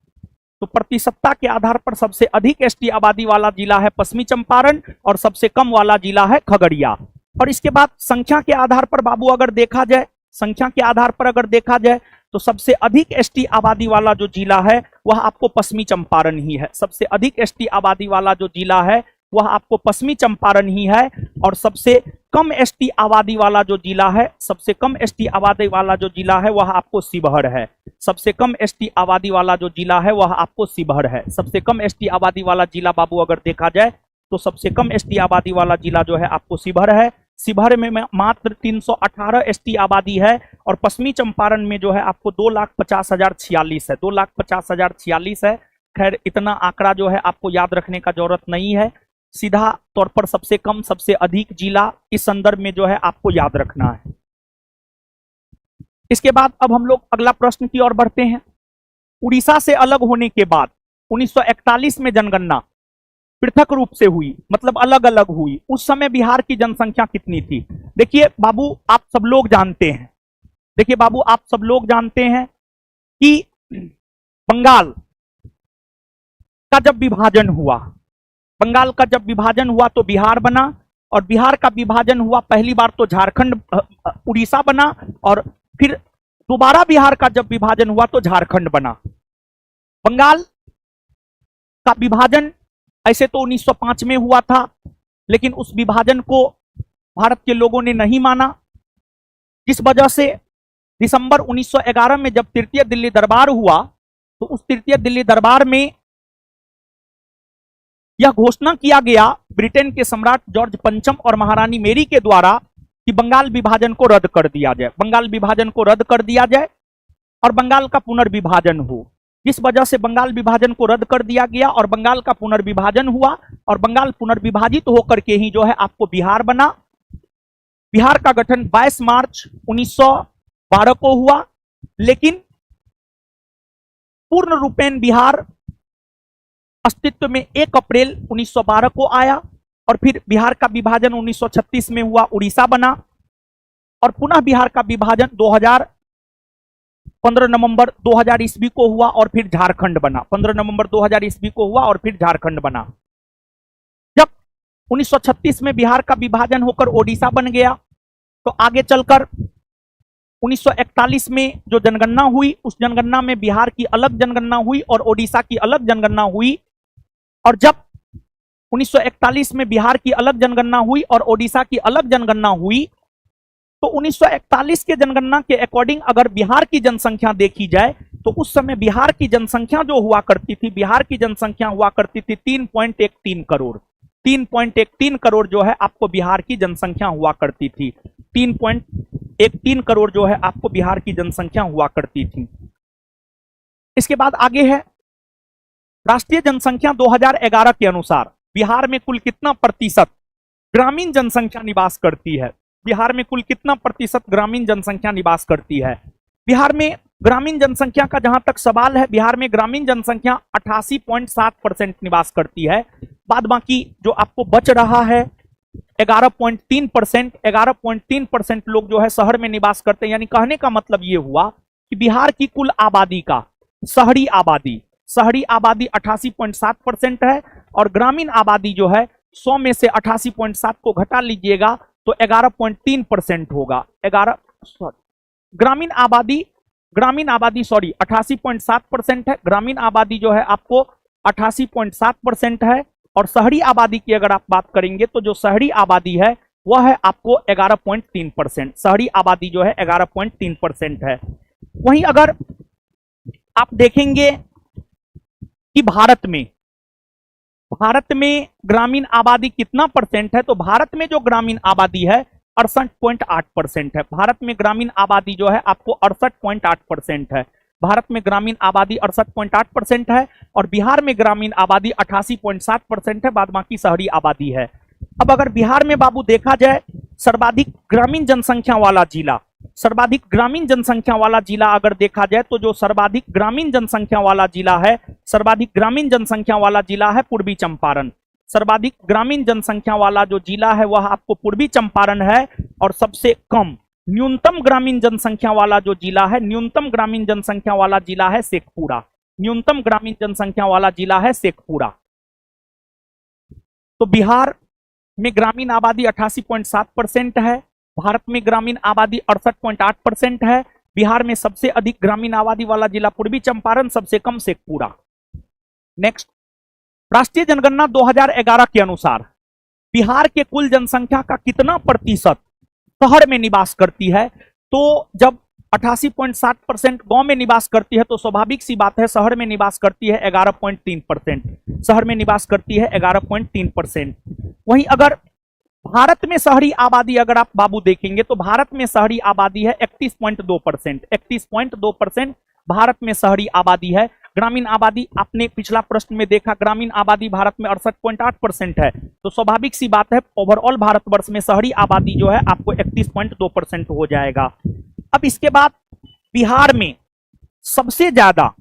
तो प्रतिशतता के आधार पर सबसे अधिक एसटी आबादी वाला जिला है पश्चिमी चंपारण और सबसे कम वाला जिला है खगड़िया। और इसके बाद संख्या के आधार पर बाबू अगर देखा जाए, संख्या के आधार पर अगर देखा जाए तो सबसे अधिक एसटी आबादी वाला जो जिला है वह आपको पश्चिमी चंपारण ही है। सबसे अधिक एसटी आबादी वाला जो जिला है वह आपको पश्चिमी चंपारण ही है। और सबसे कम एसटी आबादी वाला जो जिला है, सबसे कम एसटी आबादी वाला जो जिला है वह आपको शिवहर है। सबसे कम एसटी आबादी वाला जो जिला है वह आपको शिवहर है। सबसे कम एसटी आबादी वाला जिला बाबू अगर देखा जाए तो सबसे कम एसटी आबादी वाला जिला जो है आपको शिवहर है। शिवहर में मात्र 318 एसटी आबादी है और पश्चिमी चंपारण में जो है आपको 2,50,046 है, 2,50,046 है। खैर इतना आंकड़ा जो है आपको याद रखने का जरूरत नहीं है, सीधा तौर पर सबसे कम सबसे अधिक जिला इस संदर्भ में जो है आपको याद रखना है। इसके बाद अब हम लोग अगला प्रश्न की ओर बढ़ते हैं। उड़ीसा से अलग होने के बाद 1941 में जनगणना पृथक रूप से हुई, मतलब अलग अलग हुई। उस समय बिहार की जनसंख्या कितनी थी? देखिए बाबू आप सब लोग जानते हैं, देखिए बाबू आप सब लोग जानते हैं कि बंगाल का जब विभाजन हुआ, बंगाल का जब विभाजन हुआ तो बिहार बना, और बिहार का विभाजन हुआ पहली बार तो झारखंड उड़ीसा बना, और फिर दोबारा बिहार का जब विभाजन हुआ तो झारखंड बना। बंगाल का विभाजन ऐसे तो 1905 में हुआ था, लेकिन उस विभाजन को भारत के लोगों ने नहीं माना, जिस वजह से दिसंबर 1911 में जब तृतीय दिल्ली दरबार हुआ तो उस तृतीय दिल्ली दरबार में यह घोषणा किया गया ब्रिटेन के सम्राट जॉर्ज पंचम और महारानी मेरी के द्वारा कि बंगाल विभाजन को रद्द कर दिया जाए, बंगाल विभाजन को रद्द कर दिया जाए और बंगाल का पुनर्विभाजन हो। जिस वजह से बंगाल विभाजन को रद्द कर दिया गया और बंगाल का पुनर्विभाजन हुआ, और बंगाल पुनर्विभाजित होकर के ही जो है आपको बिहार बना। बिहार का गठन 22 मार्च 1912 को हुआ, लेकिन पूर्ण रूपेण बिहार अस्तित्व में 1 अप्रैल 1912 को आया, और फिर बिहार का विभाजन 1936 में हुआ, उड़ीसा बना, और पुनः बिहार का विभाजन 15 नवंबर 2000 ईस्वी को हुआ और फिर झारखंड बना। 15 नवंबर 2000 ईस्वी को हुआ और फिर झारखंड बना। जब 1936 में बिहार का विभाजन होकर ओडिशा बन गया तो आगे चलकर 1941 में जो जनगणना हुई उस जनगणना में बिहार की अलग जनगणना हुई और ओडिशा की अलग जनगणना हुई। और जब 1941 में बिहार की अलग जनगणना हुई और ओडिशा की अलग जनगणना हुई तो 1941 के जनगणना के अकॉर्डिंग अगर बिहार की जनसंख्या देखी जाए तो उस समय बिहार की जनसंख्या जो हुआ करती थी, बिहार की जनसंख्या हुआ करती थी 3.13 करोड़। 3.13 करोड़ जो है आपको बिहार की जनसंख्या हुआ करती थी। 3.13 करोड़ जो है आपको बिहार की जनसंख्या हुआ करती थी। इसके बाद आगे है राष्ट्रीय जनसंख्या 2011 के अनुसार बिहार में कुल कितना प्रतिशत ग्रामीण जनसंख्या निवास करती है? बिहार में कुल कितना प्रतिशत ग्रामीण जनसंख्या निवास करती है? बिहार में ग्रामीण जनसंख्या का जहां तक सवाल है, बिहार में ग्रामीण जनसंख्या 88.7% निवास करती है। बाद बाकी जो आपको बच रहा है 11.3%, 11.3% लोग जो है शहर में निवास करते हैं। यानी कहने का मतलब ये हुआ कि बिहार की कुल आबादी का शहरी आबादी 88.7% है और ग्रामीण आबादी जो है 100 में से 88.7 को घटा लीजिएगा तो 11.3% होगा। ग्रामीण आबादी 88.7% है। ग्रामीण आबादी जो है आपको 88.7% है और शहरी आबादी की अगर आप बात करेंगे तो जो शहरी आबादी है वह है आपको 11.3%। शहरी आबादी जो है 11.3% है। वहीं अगर आप देखेंगे कि भारत में ग्रामीण आबादी कितना परसेंट है, तो भारत में जो ग्रामीण आबादी है 68.8% है। भारत में ग्रामीण आबादी जो है आपको 68.8% है। भारत में ग्रामीण आबादी 68.8% है और बिहार में ग्रामीण आबादी 88.7% है। बाद बाकी शहरी आबादी है। अब अगर बिहार में बाबू देखा जाए सर्वाधिक ग्रामीण जनसंख्या वाला जिला, सर्वाधिक ग्रामीण जनसंख्या वाला जिला अगर देखा जाए तो जो सर्वाधिक ग्रामीण जनसंख्या वाला जिला है, सर्वाधिक ग्रामीण जनसंख्या वाला जिला है पूर्वी चंपारण। सर्वाधिक ग्रामीण जनसंख्या वाला जो जिला है वह आपको पूर्वी चंपारण है। और सबसे कम न्यूनतम ग्रामीण जनसंख्या वाला जो जिला है, न्यूनतम ग्रामीण जनसंख्या वाला जिला है शेखपुरा। न्यूनतम ग्रामीण जनसंख्या वाला जिला है शेखपुरा। तो बिहार में ग्रामीण आबादी 88.7% है, भारत में ग्रामीण आबादी 68.8% है। बिहार में सबसे अधिक ग्रामीण आबादी वाला जिला पूर्वी चंपारण, सबसे कम शेखपुरा। नेक्स्ट, राष्ट्रीय जनगणना 2011 के अनुसार बिहार के कुल जनसंख्या का कितना प्रतिशत शहर में निवास करती है? तो जब 88.7% गांव में निवास करती है तो स्वाभाविक सी बात है शहर में निवास करती है 11.3%। शहर में निवास करती है 11.3%। वहीं अगर भारत में शहरी आबादी अगर आप बाबू देखेंगे तो भारत में शहरी आबादी है 31.2%। 31.2% भारत में शहरी आबादी है। ग्रामीण आबादी आपने पिछला प्रश्न में देखा, ग्रामीण आबादी भारत में 68.8% है। तो स्वाभाविक सी बात है ओवरऑल भारतवर्ष में शहरी आबादी जो है आपको 31.2% हो जाएगा। अब इसके बाद बिहार में सबसे ज्यादा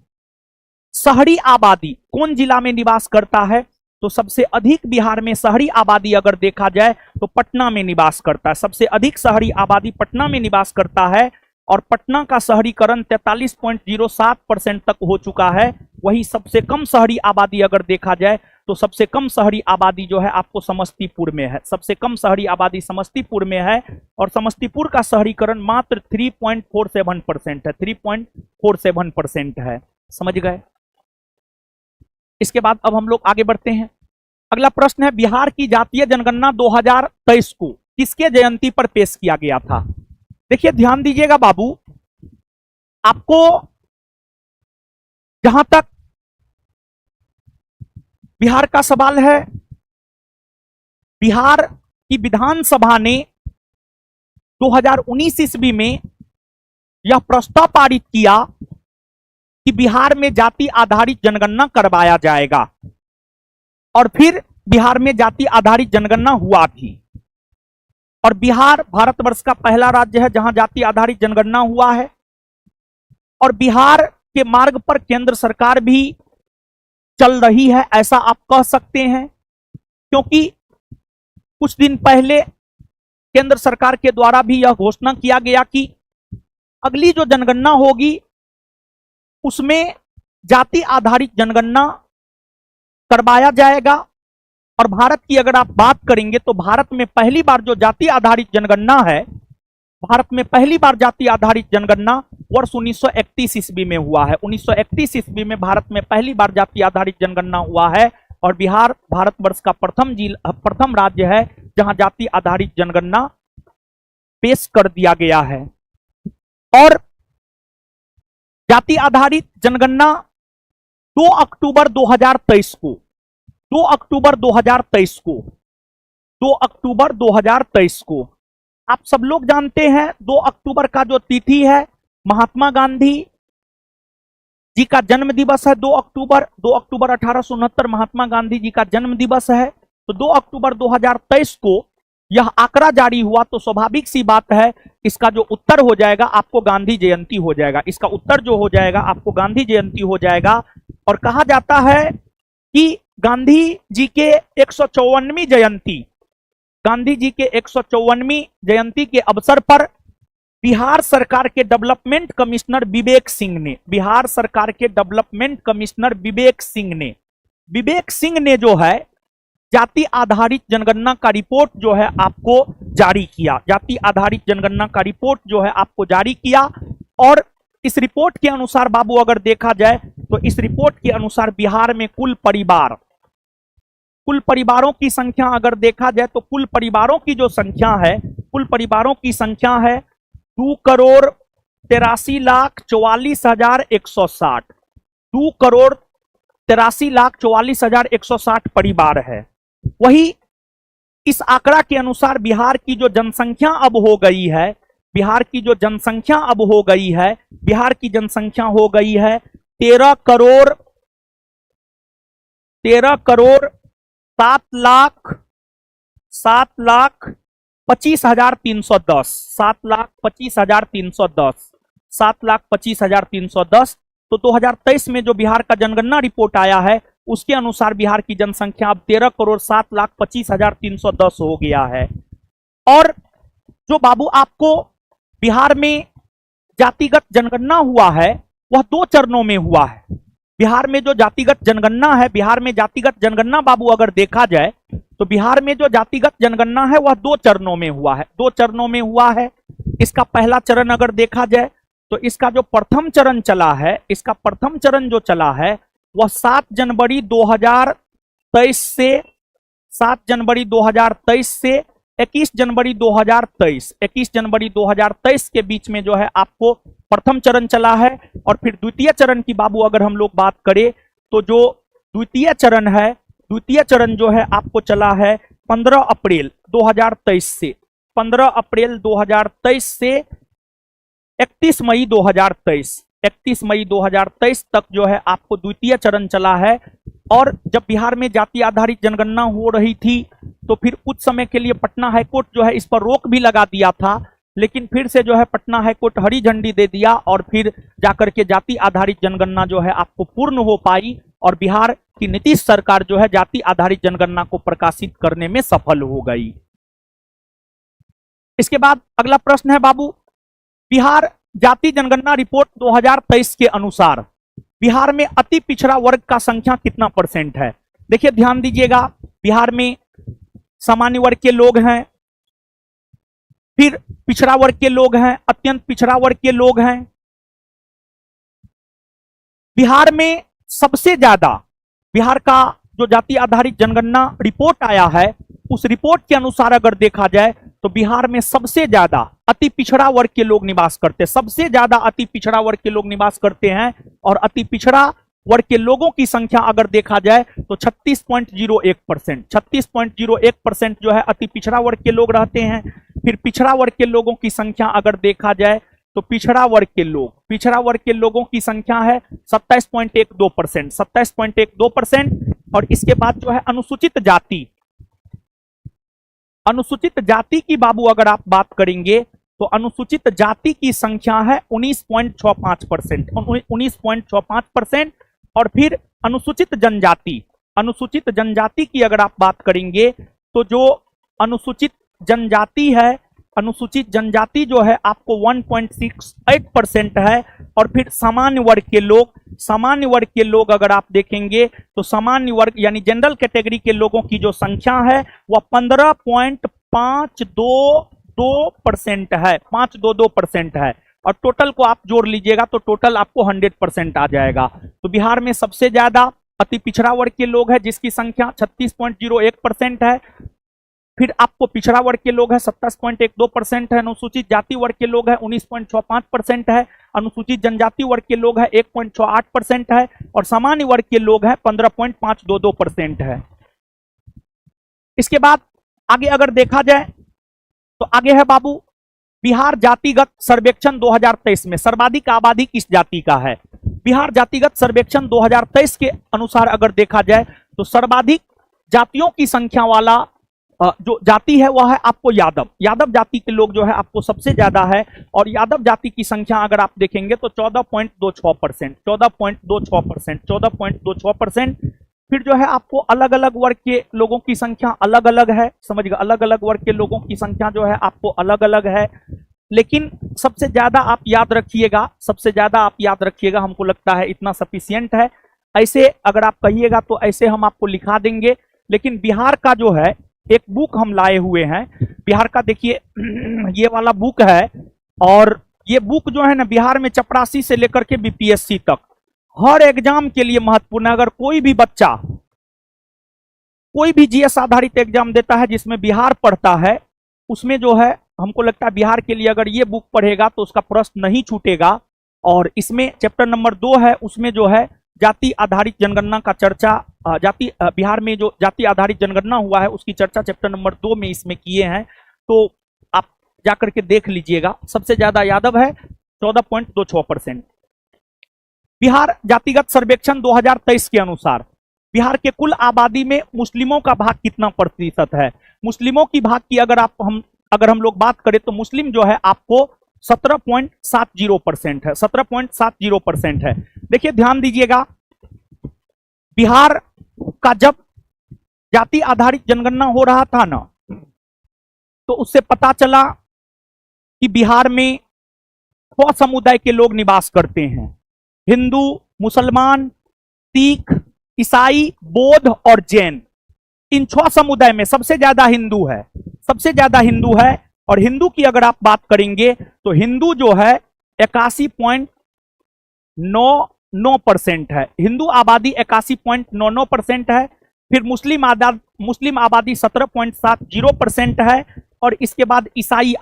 शहरी आबादी कौन जिला में निवास करता है? तो सबसे अधिक बिहार में शहरी आबादी अगर देखा जाए तो पटना में निवास करता है। सबसे अधिक शहरी आबादी पटना में निवास करता है और पटना का शहरीकरण 43.07% तक हो चुका है। वही सबसे कम शहरी आबादी अगर देखा जाए तो सबसे कम शहरी आबादी जो है आपको समस्तीपुर में है। सबसे कम शहरी आबादी समस्तीपुर में है और समस्तीपुर का शहरीकरण मात्र 3.47% है। 3.47% है। समझ गए? इसके बाद अब हम लोग आगे बढ़ते हैं। अगला प्रश्न है, बिहार की जातीय जनगणना 2023 को किसके जयंती पर पेश किया गया था? देखिए ध्यान दीजिएगा बाबू, आपको जहां तक बिहार का सवाल है, बिहार की विधानसभा ने 2019 ईस्वी में यह प्रस्ताव पारित किया कि बिहार में जाति आधारित जनगणना करवाया जाएगा और फिर बिहार में जाति आधारित जनगणना हुआ थी। और बिहार भारतवर्ष का पहला राज्य है जहां जाति आधारित जनगणना हुआ है। और बिहार के मार्ग पर केंद्र सरकार भी चल रही है, ऐसा आप कह सकते हैं, क्योंकि कुछ दिन पहले केंद्र सरकार के द्वारा भी यह घोषणा किया गया कि अगली जो जनगणना होगी उसमें जाति आधारित जनगणना करवाया जाएगा। और भारत की अगर आप बात करेंगे तो भारत में पहली बार जो जाति आधारित जनगणना है, भारत में पहली बार जाति आधारित जनगणना वर्ष 1931 ईस्वी में हुआ है। 1931 ईस्वी में भारत में पहली बार जाति आधारित जनगणना हुआ है और बिहार भारतवर्ष का प्रथम राज्य है जहां जाति आधारित जनगणना पेश कर दिया गया है। और जाति आधारित जनगणना 2 अक्टूबर 2023 को 2 अक्टूबर 2023 को आप सब लोग जानते हैं 2 अक्टूबर का जो तिथि है महात्मा गांधी जी का जन्म दिवस है। 2 अक्टूबर 1869 महात्मा गांधी जी का जन्म दिवस है। तो 2 अक्टूबर 2023 को यह आंकड़ा जारी हुआ, तो स्वाभाविक सी बात है इसका जो उत्तर हो जाएगा आपको गांधी जयंती हो जाएगा। इसका उत्तर जो हो जाएगा आपको गांधी जयंती हो जाएगा। और कहा जाता है कि गांधी जी के 154वीं जयंती, गांधी जी के 154वीं जयंती के अवसर पर बिहार सरकार के डेवलपमेंट कमिश्नर विवेक सिंह ने, बिहार सरकार के डेवलपमेंट कमिश्नर विवेक सिंह ने जो है जाति आधारित जनगणना का रिपोर्ट जो है आपको जारी किया। जाति आधारित जनगणना का रिपोर्ट जो है आपको जारी किया। और इस रिपोर्ट के अनुसार बाबू अगर देखा जाए तो इस रिपोर्ट के अनुसार बिहार में कुल परिवारों की संख्या अगर देखा जाए तो कुल परिवारों की जो संख्या है, कुल परिवारों की संख्या है 2,83,44,160। 2,83,44,160 परिवार है। वही इस आंकड़ा के अनुसार बिहार की जो जनसंख्या अब हो गई है, बिहार की जनसंख्या हो गई है 13,07,67,000 7,25,310, 7,25,310, 7,25,310। तो 2023 में जो बिहार का जनगणना रिपोर्ट आया है उसके अनुसार बिहार की जनसंख्या अब 13,07,25,310 हो गया है। और जो बाबू आपको बिहार में जातिगत जनगणना हुआ है वह 2 चरणों में हुआ है। बिहार में जो जातिगत जनगणना है, बिहार में जातिगत जनगणना बाबू अगर देखा जाए तो बिहार में जो जातिगत जनगणना है वह 2 चरणों में हुआ है, 2 चरणों में हुआ है। इसका पहला चरण अगर देखा जाए तो इसका जो प्रथम चरण चला है, इसका प्रथम चरण जो चला है वह 7 जनवरी 2023 से 7 जनवरी 2023 से 21 जनवरी 2023, 21 जनवरी 2023 के बीच में जो है आपको प्रथम चरण चला है। और फिर द्वितीय चरण की बाबू अगर हम लोग बात करें तो जो द्वितीय चरण है, द्वितीय चरण जो है आपको चला है 15 अप्रैल 2023 से 15 अप्रैल 2023 से 31 मई 2023, 31 मई 2023 तक जो है आपको द्वितीय चरण चला है। और जब बिहार में जाति आधारित जनगणना हो रही थी तो फिर कुछ समय के लिए पटना हाईकोर्ट जो है इस पर रोक भी लगा दिया था, लेकिन फिर से जो है पटना हाईकोर्ट हरी झंडी दे दिया और फिर जाकर के जाति आधारित जनगणना जो है आपको पूर्ण हो पाई और बिहार की नीतीश सरकार जो है जाति आधारित जनगणना को प्रकाशित करने में सफल हो गई। इसके बाद अगला प्रश्न है बाबू, बिहार जाति जनगणना रिपोर्ट 2023 के अनुसार बिहार में अति पिछड़ा वर्ग का संख्या कितना % है? देखिए ध्यान दीजिएगा, बिहार में सामान्य वर्ग के लोग हैं, फिर पिछड़ा वर्ग के लोग हैं, अत्यंत पिछड़ा वर्ग के लोग हैं। बिहार में सबसे ज्यादा, बिहार का जो जाति आधारित जनगणना रिपोर्ट आया है उस रिपोर्ट के अनुसार अगर देखा जाए तो बिहार में सबसे ज्यादा अति पिछड़ा वर्ग के लोग निवास करते हैं, सबसे ज्यादा अति पिछड़ा वर्ग के लोग निवास करते हैं। और अति पिछड़ा वर्ग के लोगों की संख्या अगर देखा जाए तो 36.01%, 36.01% जो है अति पिछड़ा वर्ग के लोग रहते हैं। फिर पिछड़ा वर्ग के लोगों की संख्या अगर देखा जाए तो पिछड़ा वर्ग के लोगों की संख्या है 27.12%, 27.12%। और इसके बाद जो है अनुसूचित जाति की बाबू अगर आप बात करेंगे तो अनुसूचित जाति की संख्या है 19.65%, 19.65%। और फिर अनुसूचित जनजाति की अगर आप बात करेंगे तो जो अनुसूचित जनजाति है, अनुसूचित जनजाति जो है आपको 1.68% है। और फिर सामान्य वर्ग के लोग अगर आप देखेंगे तो सामान्य वर्ग यानी जनरल कैटेगरी के लोगों की जो संख्या है वह 15.522% है, 522% है। और टोटल को आप जोड़ लीजिएगा तो टोटल आपको 100% आ जाएगा। तो बिहार में सबसे ज्यादा अति पिछड़ा वर्ग के लोग हैं जिसकी संख्या 36.01% है। फिर आपको पिछड़ा वर्ग के लोग हैं 27.12% है, अनुसूचित जाति वर्ग के लोग हैं 19.65% है, अनुसूचित जनजाति वर्ग के लोग हैं 1.68% है और सामान्य वर्ग के लोग हैं 15.522% है। इसके बाद आगे अगर देखा जाए तो आगे है बाबू, बिहार जातिगत सर्वेक्षण 2023 में सर्वाधिक आबादी किस जाति का है? बिहार जातिगत सर्वेक्षण 2023 के अनुसार अगर देखा जाए तो सर्वाधिक जातियों की संख्या वाला जो जाति है वह है आपको यादव जाति के लोग जो है आपको सबसे ज्यादा है। और यादव जाति की संख्या अगर आप देखेंगे तो 14.26%, 14.26%। फिर जो है आपको अलग अलग वर्ग के लोगों की संख्या अलग अलग है, समझ गए, अलग अलग वर्ग के लोगों की संख्या जो है आपको अलग अलग है। लेकिन सबसे ज्यादा आप याद रखिएगा, हमको लगता है इतना सफिशियंट है। ऐसे अगर आप कहिएगा तो ऐसे हम आपको लिखा देंगे। लेकिन बिहार का जो है एक बुक हम लाए हुए हैं, बिहार का देखिए ये वाला बुक है। और ये बुक जो है ना बिहार में चपरासी से लेकर के बीपीएससी तक हर एग्जाम के लिए महत्वपूर्ण है। अगर कोई भी बच्चा कोई भी जीएस आधारित एग्जाम देता है जिसमें बिहार पढ़ता है, उसमें जो है हमको लगता है बिहार के लिए अगर ये बुक पढ़ेगा तो उसका प्रश्न नहीं छूटेगा। और इसमें चैप्टर नंबर 2 है, उसमें जो है जाति आधारित जनगणना का चर्चा, बिहार में जो जाति आधारित जनगणना हुआ है उसकी चर्चा चैप्टर नंबर 2 में इसमें किए हैं। तो आप जाकर के देख लीजिएगा। सबसे ज्यादा यादव है 14.26%। बिहार जातिगत सर्वेक्षण 2023 के अनुसार बिहार के कुल आबादी में मुस्लिमों का भाग कितना प्रतिशत है? मुस्लिमों की भाग की अगर हम लोग बात करें तो मुस्लिम जो है आपको 17.70% है, 17.70% है। देखिए ध्यान दीजिएगा, बिहार का जब जाति आधारित जनगणना हो रहा था ना, तो उससे पता चला कि बिहार में 6 समुदाय के लोग निवास करते हैं, हिंदू, मुसलमान, सिख, ईसाई, बौद्ध और जैन। इन 6 समुदाय में सबसे ज्यादा हिंदू है, सबसे ज्यादा हिंदू है। और हिंदू की अगर आप बात करेंगे तो हिंदू जो है 81.99% है, हिंदू आबादी 81.99% है। फिर मुस्लिम आबादी 17.70% है। और इसके बाद ईसाई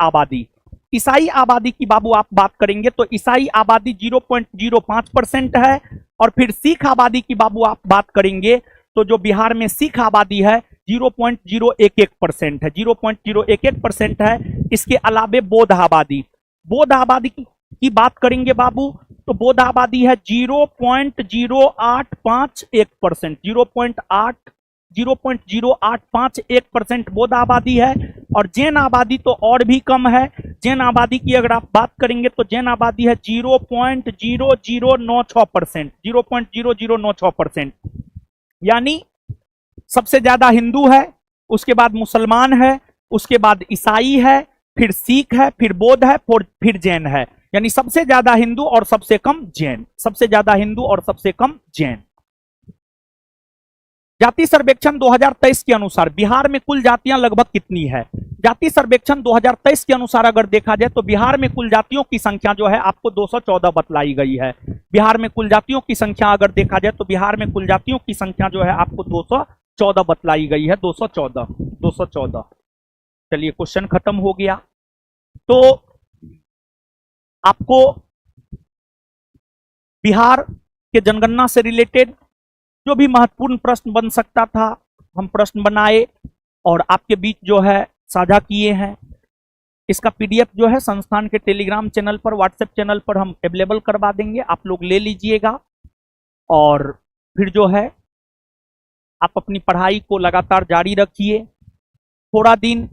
आबादी की बाबू आप बात करेंगे तो ईसाई आबादी 0.05% है। और फिर सिख आबादी की बाबू आप बात करेंगे तो जो बिहार में सिख आबादी है 0.011% है, 0.011% है। इसके अलावे बौद्ध आबादी की बात करेंगे बाबू तो बौद्ध आबादी है 0.0851%, 0.0851% बौद्ध आबादी है। और जैन आबादी तो और भी कम है, जैन आबादी की अगर आप बात करेंगे तो जैन आबादी है 0.0096%, 0.0096%। यानी सबसे ज्यादा हिंदू है, उसके बाद मुसलमान है, उसके बाद ईसाई है, फिर सिख है, फिर बौद्ध है, फिर जैन है। यानी सबसे ज्यादा हिंदू और सबसे कम जैन, सबसे ज्यादा हिंदू और सबसे कम जैन। जाति सर्वेक्षण 2023 के अनुसार बिहार में कुल जातियां लगभग कितनी है? जाति सर्वेक्षण 2023 के अनुसार अगर देखा जाए तो बिहार में कुल जातियों की संख्या जो है आपको 214 बतलाई गई है। बिहार में कुल जातियों की संख्या अगर देखा जाए तो बिहार में कुल जातियों की संख्या जो है आपको 214 बतलाई गई है, 214। चलिए क्वेश्चन खत्म हो गया। तो आपको बिहार के जनगणना से रिलेटेड जो भी महत्वपूर्ण प्रश्न बन सकता था हम प्रश्न बनाए और आपके बीच जो है साझा किए हैं। इसका पीडीएफ जो है संस्थान के टेलीग्राम चैनल पर, व्हाट्सएप चैनल पर हम अवेलेबल करवा देंगे, आप लोग ले लीजिएगा। और फिर जो है आप अपनी पढ़ाई को लगातार जारी रखिए। थोड़ा दिन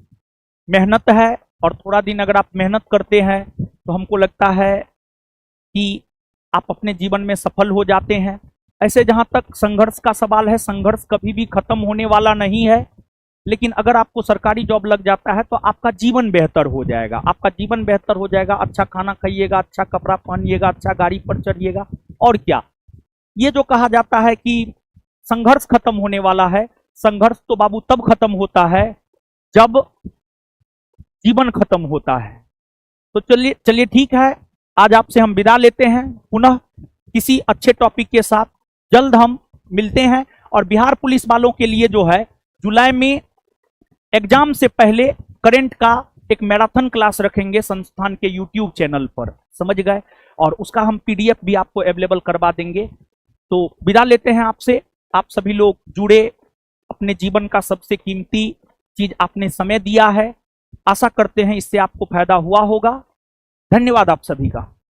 मेहनत है और थोड़ा दिन अगर आप मेहनत करते हैं तो हमको लगता है कि आप अपने जीवन में सफल हो जाते हैं। ऐसे जहां तक संघर्ष का सवाल है, संघर्ष कभी भी खत्म होने वाला नहीं है। लेकिन अगर आपको सरकारी जॉब लग जाता है तो आपका जीवन बेहतर हो जाएगा, आपका जीवन बेहतर हो जाएगा। अच्छा खाना खाइएगा, अच्छा कपड़ा पहनिएगा, अच्छा गाड़ी पर चढ़िएगा। और क्या, ये जो कहा जाता है कि संघर्ष खत्म होने वाला है, संघर्ष तो बाबू तब खत्म होता है जब जीवन खत्म होता है। तो चलिए ठीक है, आज आपसे हम विदा लेते हैं। पुनः किसी अच्छे टॉपिक के साथ जल्द हम मिलते हैं। और बिहार पुलिस वालों के लिए जो है जुलाई में एग्जाम से पहले करंट का एक मैराथन क्लास रखेंगे संस्थान के यूट्यूब चैनल पर, समझ गए। और उसका हम पीडीएफ भी आपको अवेलेबल करवा देंगे। तो विदा लेते हैं आपसे। आप सभी लोग जुड़े, अपने जीवन का सबसे कीमती चीज आपने समय दिया है। आशा करते हैं इससे आपको फायदा हुआ होगा। धन्यवाद आप सभी का।